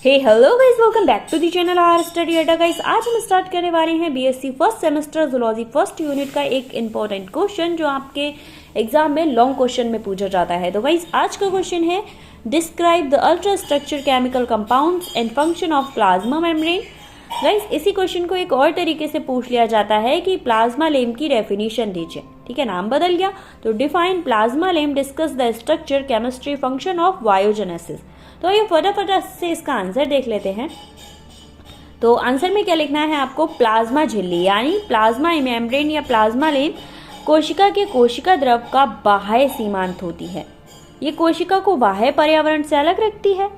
Hey hello guys, welcome back to the channel R study अड्डा। Guys आज हम start करने वाले हैं BSc first semester zoology first unit का एक इंपॉर्टेंट क्वेश्चन जो आपके एग्जाम में लॉन्ग क्वेश्चन में पूछा जाता है। तो गाइस आज का क्वेश्चन है describe the ultra structure chemical compounds and function of plasma membrane. Guys इसी क्वेश्चन को एक और तरीके से पूछ लिया जाता है कि प्लाज्मा लेम की डेफिनेशन दीजिए। ठीक है, नाम बदल गया तो define plasma lame, discuss the structure, chemistry, function of biogenesis. तो ये फटाफट से इसका आंसर देख लेते हैं। तो आंसर में क्या लिखना है आपको, प्लाज्मा झिल्ली यानी प्लाज्मा मेम्ब्रेन या प्लाज्मा लेम कोशिका के कोशिका द्रव का बाह्य सीमांत होती है। ये कोशिका को बाह्य पर्यावरण से अलग रखती है।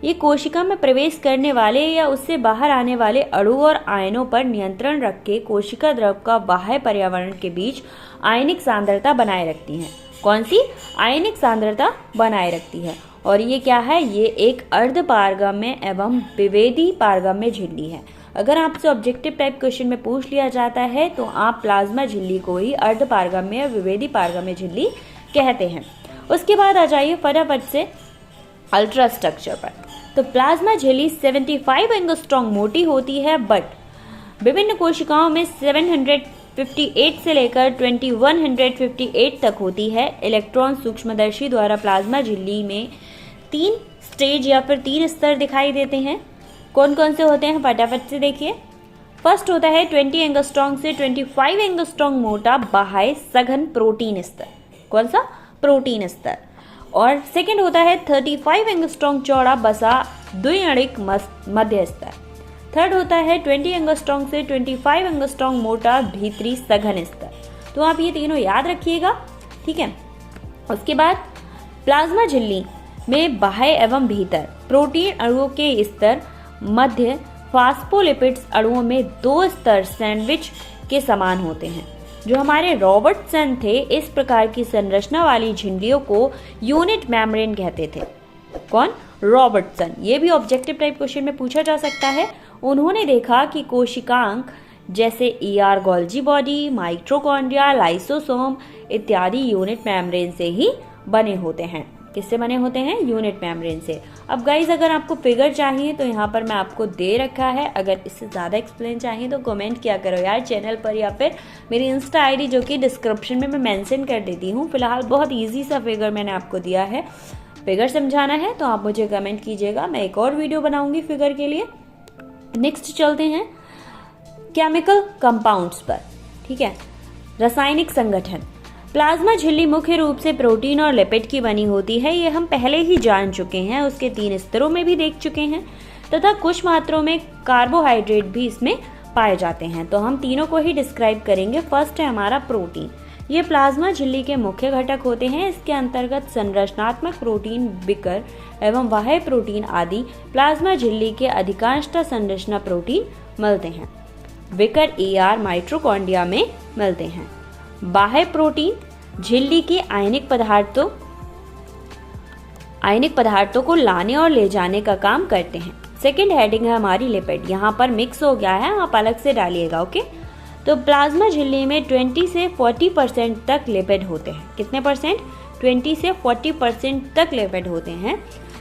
ये कोशिका में प्रवेश करने वाले या उससे बाहर आने वाले अणु और आयनों पर नियंत्रण रख के कोशिका द्रव का बाह्य पर्यावरण के बीच आयनिक सांद्रता बनाए रखती है। कौन सी आयनिक सांद्रता बनाए रखती है। और ये क्या है, ये एक अर्ध पारगम्य एवं विभेदी पारगम्य झिल्ली है। अगर आपसे ऑब्जेक्टिव टाइप क्वेश्चन में पूछ लिया जाता है तो आप प्लाज्मा झिल्ली को ही अर्ध पारगम्य या विभेदी पारगम्य झिल्ली कहते हैं। उसके बाद आ जाइए फटाफट से अल्ट्रा स्ट्रक्चर पर। तो प्लाज्मा झिल्ली 75 एंगस्ट्रॉम मोटी होती है, बट विभिन्न कोशिकाओं में 758 से लेकर 2158 तक होती है। इलेक्ट्रॉन सूक्ष्मदर्शी द्वारा प्लाज्मा झिल्ली में 3 स्टेज या फिर 3 स्तर दिखाई देते हैं। कौन कौन से होते हैं फटाफट से देखिए। फर्स्ट होता है 20 एंगस्ट्रॉम से 25 एंगस्ट्रॉम मोटा बाह्य सघन प्रोटीन स्तर। कौन सा, प्रोटीन स्तर। और सेकंड होता है 35 एंगस्ट्रॉम चौड़ा बसा द्विअणिक मध्य स्तर। थर्ड होता है 20 एंगस्ट्रॉम से 25 एंगस्ट्रॉम मोटा भीतरी सघन स्तर। तो आप ये तीनों याद रखिएगा, ठीक है। उसके बाद प्लाज्मा झिल्ली में बाह्य एवं भीतर प्रोटीन अणुओं के स्तर मध्य फास्फोलिपिड्स अणुओं में 2 स्तर सैंडविच के समान होते हैं। जो हमारे रॉबर्टसन थे, इस प्रकार की संरचना वाली झिल्लियों को यूनिट मेम्ब्रेन कहते थे। कौन, रॉबर्टसन। ये भी ऑब्जेक्टिव टाइप क्वेश्चन में पूछा जा सकता है। उन्होंने देखा कि कोशिकांग जैसे ER Golgi body, mitochondria, lysosome इत्यादि यूनिट मेम्ब्रेन से ही बने होते हैं। किससे बने होते हैं, यूनिट मेम्ब्रेन से। अब गाइज अगर आपको फिगर चाहिए तो यहाँ पर मैं आपको दे रखा है। अगर इससे ज़्यादा एक्सप्लेन चाहिए तो कमेंट किया करो यार चैनल पर, या फिर मेरी इंस्टा आईडी जो कि डिस्क्रिप्शन में मैं मेंशन कर देती हूँ। फिलहाल बहुत ईजी सा फिगर मैंने आपको दिया है। फिगर समझाना है तो आप मुझे कमेंट कीजिएगा, मैं एक और वीडियो बनाऊंगी फिगर के लिए। नेक्स्ट चलते हैं केमिकल कंपाउंड्स पर, ठीक है। रासायनिक संगठन। प्लाज्मा झिल्ली मुख्य रूप से प्रोटीन और लिपिड की बनी होती है। ये हम पहले ही जान चुके हैं, उसके 3 स्तरों में भी देख चुके हैं, तथा कुछ मात्रों में कार्बोहाइड्रेट भी इसमें पाए जाते हैं। तो हम तीनों को ही डिस्क्राइब करेंगे। फर्स्ट है हमारा प्रोटीन। ये प्लाज्मा झिल्ली के मुख्य घटक होते हैं। इसके अंतर्गत संरचनात्मक प्रोटीन, बिकर एवं बाह्य प्रोटीन आदि प्लाज्मा झिल्ली के अधिकांशतः संरचना प्रोटीन मिलते हैं। बिकर एआर माइटोकॉन्ड्रिया में मिलते हैं। बाह्य प्रोटीन झिल्ली के आयनिक पदार्थों को लाने और ले जाने का काम करते हैं। सेकंड हेडिंग है हमारी लिपिड। यहाँ पर मिक्स हो गया है, आप अलग से डालिएगा, ओके। तो प्लाज्मा झिल्ली में 20 से 40% तक लिपिड होते हैं। कितने परसेंट, 20 से 40% तक लिपिड होते हैं।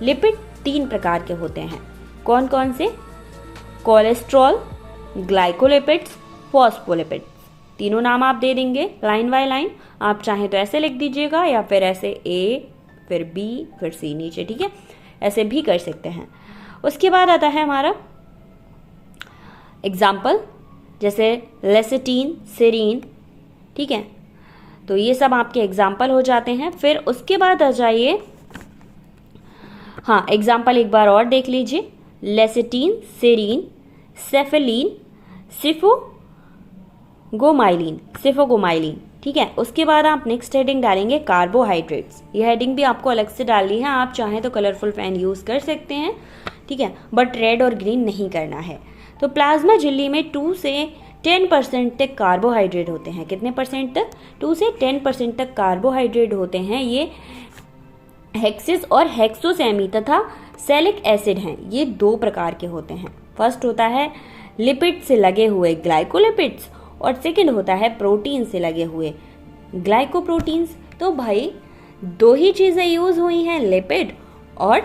लिपिड 3 प्रकार के होते हैं। कौन कौन से, कोलेस्ट्रॉल, ग्लाइकोलिपिड्स, फॉस्फोलिपिड्स। तीनों नाम आप दे देंगे लाइन बाय लाइन। आप चाहें तो ऐसे लिख दीजिएगा या फिर ऐसे ए फिर बी फिर सी नीचे, ठीक है, ऐसे भी कर सकते हैं। उसके बाद आता है हमारा एग्जाम्पल, जैसे लेसिटीन, सेरीन, ठीक है। तो ये सब आपके एग्जाम्पल हो जाते हैं। फिर उसके बाद आ जाइए, हाँ एग्जाम्पल एक बार और देख लीजिए। लेसिटीन, सेरीन, सेफेलिन, सिफोगोमाइलिन, ठीक है। उसके बाद आप नेक्स्ट हेडिंग डालेंगे कार्बोहाइड्रेट्स। ये हेडिंग भी आपको अलग से डालनी है। आप चाहें तो कलरफुल पेन यूज कर सकते हैं, ठीक है, बट रेड और ग्रीन नहीं करना है। तो प्लाज्मा झिल्ली में 2 से 10% तक कार्बोहाइड्रेट होते हैं। कितने परसेंट तक, 2 से 10% तक कार्बोहाइड्रेट होते हैं। ये हेक्सिस और हेक्सोसेमी तथा सैलिक एसिड हैं। ये 2 प्रकार के होते हैं। फर्स्ट होता है लिपिड से लगे हुए ग्लाइकोलिपिड्स और सेकंड होता है प्रोटीन से लगे हुए ग्लाइकोप्रोटीन्स। तो भाई 2 ही चीज़ें यूज हुई हैं, लिपिड और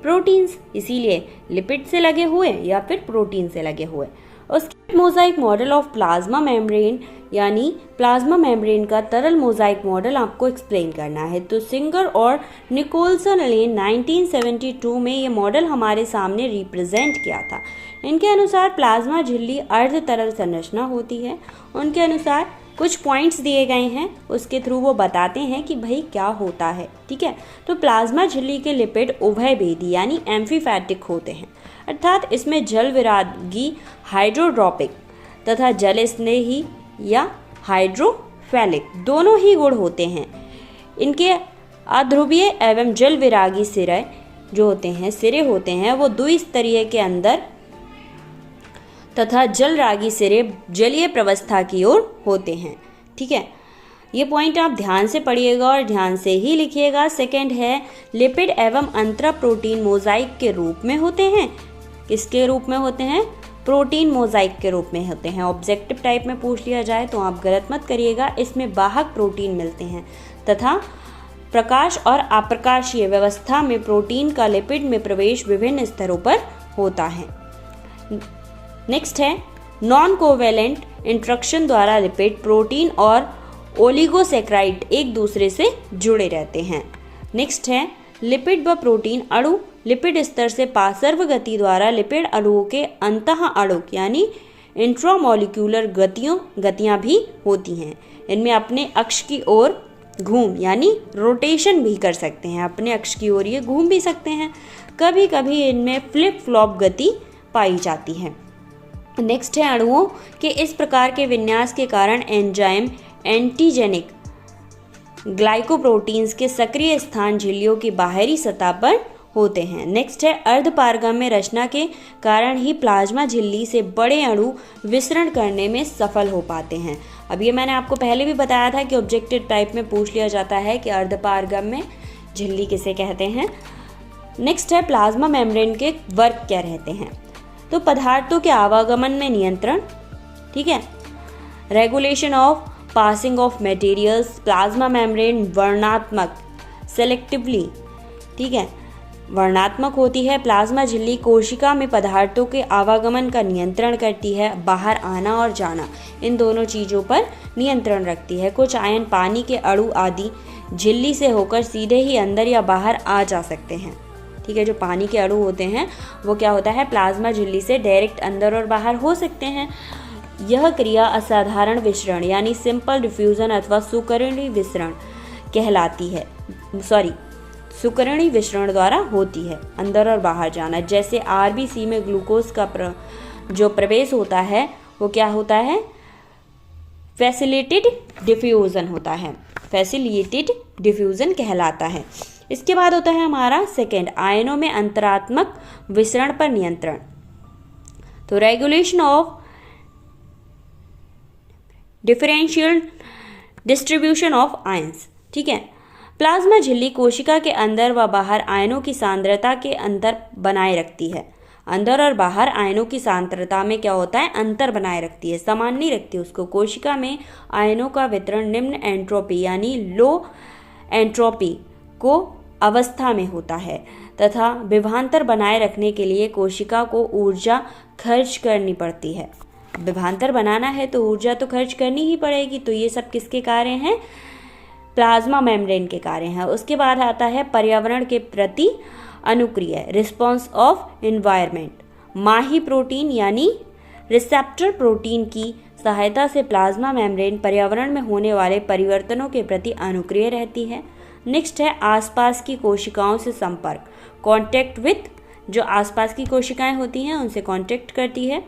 प्रोटीन्स, इसीलिए लिपिड से लगे हुए या फिर प्रोटीन से लगे हुए। उसके Mosaic model of plasma membrane, यानी प्लाज्मा मेम्ब्रेन का तरल मोजाइक मॉडल आपको एक्सप्लेन करना है। तो सिंगर और निकोलसन ने 1972 में ये मॉडल हमारे सामने रिप्रेजेंट किया था। इनके अनुसार प्लाज्मा झिल्ली अर्ध तरल संरचना होती है। उनके अनुसार कुछ पॉइंट्स दिए गए हैं, उसके थ्रू वो बताते हैं कि भाई क्या होता है। ठीक है, तो प्लाज्मा झिल्ली के लिपिड उभयभेदी यानी एम्फीफैटिक होते हैं, अर्थात इसमें जल विरागी हाइड्रोट्रोपिक तथा जल स्नेही या हाइड्रोफैलिक दोनों ही गुण होते हैं। इनके अध्रुवीय एवं जल विरागी सिरे जो होते हैं, सिरे होते हैं वो द्विस्तरीय के अंदर तथा जल रागी सिरे जलीय प्रवस्था की ओर होते हैं। ठीक है, ये पॉइंट आप ध्यान से पढ़िएगा और ध्यान से ही लिखिएगा। सेकंड है लिपिड एवं अंतरा प्रोटीन मोजाइक के रूप में होते हैं। किसके रूप में होते हैं? प्रोटीन मोजाइक के रूप में होते हैं। ऑब्जेक्टिव टाइप में पूछ लिया जाए तो आप गलत मत करिएगा। इसमें वाहक प्रोटीन मिलते हैं तथा प्रकाश और अप्रकाशीय व्यवस्था में प्रोटीन का लिपिड में प्रवेश विभिन्न स्तरों पर होता है। नेक्स्ट है नॉन कोवेलेंट इंट्रैक्शन द्वारा लिपिड, प्रोटीन और ओलिगोसैकेराइड एक दूसरे से जुड़े रहते हैं। नेक्स्ट है लिपिड व प्रोटीन अणु लिपिड स्तर से पार्श्व गति द्वारा लिपिड अणुओं के अंतः अणुक यानी इंट्रामोलिक्यूलर गतियां भी होती हैं। इनमें अपने अक्ष की ओर घूम यानी रोटेशन भी कर सकते हैं, अपने अक्ष की ओर ये घूम भी सकते हैं। कभी कभी इनमें फ्लिप फ्लॉप गति पाई जाती है। नेक्स्ट है अणुओं के इस प्रकार के विन्यास के कारण एंजाइम एंटीजेनिक ग्लाइकोप्रोटीन्स के सक्रिय स्थान झिल्लियों की बाहरी सतह पर होते हैं। नेक्स्ट है अर्धपारगम्य रचना के कारण ही प्लाज्मा झिल्ली से बड़े अणु विसरण करने में सफल हो पाते हैं। अब ये मैंने आपको पहले भी बताया था कि ऑब्जेक्टिव टाइप में पूछ लिया जाता है कि अर्धपारगम्य झिल्ली किसे कहते हैं। नेक्स्ट है प्लाज्मा मेम्ब्रेन के वर्क क्या रहते हैं। तो पदार्थों के आवागमन में नियंत्रण, ठीक है, regulation of passing of materials, plasma membrane वर्णात्मक सेलेक्टिवली, ठीक है, वर्णात्मक होती है। प्लाज्मा झिल्ली कोशिका में पदार्थों के आवागमन का नियंत्रण करती है, बाहर आना और जाना इन दोनों चीज़ों पर नियंत्रण रखती है। कुछ आयन पानी के अणु आदि झिल्ली से होकर सीधे ही अंदर या बाहर आ जा सकते हैं। ठीक है, जो पानी के अणु होते हैं वो क्या होता है, प्लाज्मा झिल्ली से डायरेक्ट अंदर और बाहर हो सकते हैं। यह क्रिया असाधारण विसरण यानी सिंपल डिफ्यूजन अथवा सुकरणीय विसरण कहलाती है। सुकरणीय विसरण द्वारा होती है, अंदर और बाहर जाना। जैसे आरबीसी में ग्लूकोज का जो प्रवेश होता है वो क्या होता है, फैसिलिटेड डिफ्यूजन होता है, फैसिलिटेड डिफ्यूजन कहलाता है। इसके बाद होता है हमारा सेकेंड, आयनों में अंतरात्मक विसरण पर नियंत्रण। तो regulation of differential distribution of ions. ठीक है, प्लाज्मा झिल्ली कोशिका के अंदर व बाहर आयनों की सांद्रता के अंतर बनाए रखती है। अंदर और बाहर आयनों की सांद्रता में क्या होता है, अंतर बनाए रखती है, समान नहीं रखती उसको। कोशिका में आयनों का वितरण निम्न एंट्रोपी यानी लो एंट्रोपी को अवस्था में होता है तथा विभवांतर बनाए रखने के लिए कोशिका को ऊर्जा खर्च करनी पड़ती है। विभवांतर बनाना है तो ऊर्जा तो खर्च करनी ही पड़ेगी। तो ये सब किसके कार्य हैं, प्लाज्मा मेम्ब्रेन के कार्य हैं। उसके बाद आता है पर्यावरण के प्रति अनुक्रिया, रिस्पॉन्स ऑफ एनवायरनमेंट। माही प्रोटीन यानी रिसेप्टर प्रोटीन की सहायता से प्लाज्मा मेम्ब्रेन पर्यावरण में होने वाले परिवर्तनों के प्रति अनुक्रिय रहती है। नेक्स्ट है आसपास की कोशिकाओं से संपर्क, कॉन्टैक्ट विथ, जो आसपास की कोशिकाएं होती हैं उनसे कॉन्टैक्ट करती है।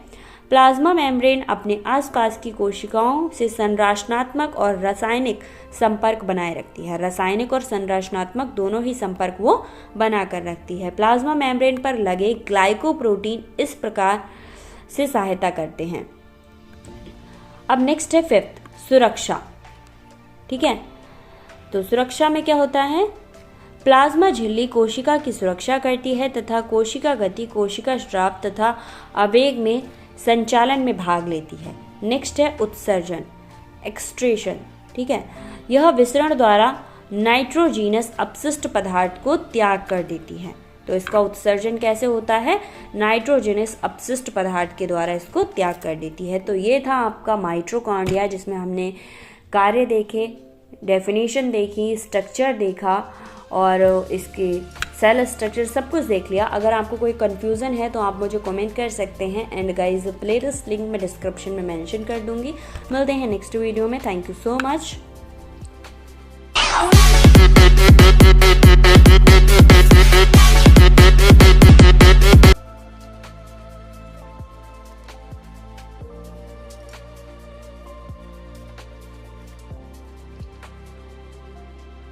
प्लाज्मा मेम्ब्रेन अपने आसपास की कोशिकाओं से संरचनात्मक और रासायनिक संपर्क बनाए रखती है। रासायनिक और संरचनात्मक दोनों ही संपर्क वो बना कर रखती है। प्लाज्मा मेम्ब्रेन पर लगे ग्लाइकोप्रोटीन इस प्रकार से सहायता करते हैं। अब नेक्स्ट है फिफ्थ, सुरक्षा। ठीक है, तो सुरक्षा में क्या होता है, प्लाज्मा झिल्ली कोशिका की सुरक्षा करती है तथा कोशिका गति, कोशिका स्राव तथा आवेग में संचालन में भाग लेती है। नेक्स्ट है उत्सर्जन, एक्सट्रेशन। ठीक है, यह विसरण द्वारा नाइट्रोजीनस अपशिष्ट पदार्थ को त्याग कर देती है। तो इसका उत्सर्जन कैसे होता है, नाइट्रोजनस अपशिष्ट पदार्थ के द्वारा इसको त्याग कर देती है। तो ये था आपका माइटोकॉन्ड्रिया, जिसमें हमने कार्य देखे, डेफिनेशन देखी, स्ट्रक्चर देखा और इसके सेल स्ट्रक्चर सब कुछ देख लिया। अगर आपको कोई कन्फ्यूज़न है तो आप मुझे कमेंट कर सकते हैं। एंड गाइज प्लेलिस्ट लिंक मैं डिस्क्रिप्शन में मेंशन कर दूंगी। मिलते हैं नेक्स्ट वीडियो में। Thank you so much.